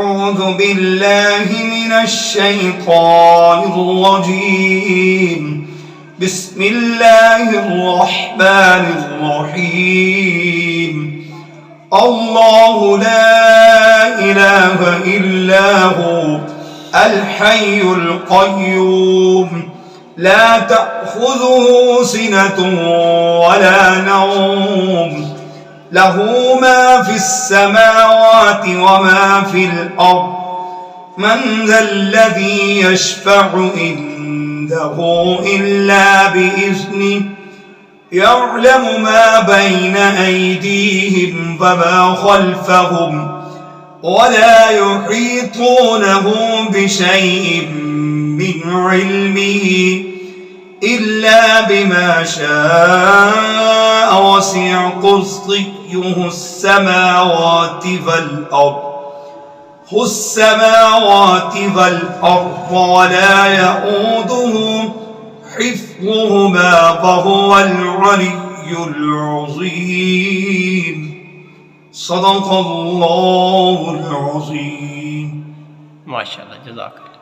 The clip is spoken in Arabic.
أعوذ بالله من الشيطان الرجيم بسم الله الرحمن الرحيم الله لا إله إلا هو الحي القيوم لا تأخذه سنة ولا نوم له ما في السماوات وما في الأرض من ذا الذي يشفع عنده إلا بإذنه يعلم ما بين أيديهم وما خلفهم ولا يحيطونه بشيء من علمه إلا بما شاء وسع كرسيه السماوات والأرض ولا يؤوده حفظهما وهو العلي العظيم صدق الله العظيم. ما شاء الله، جزاك الله.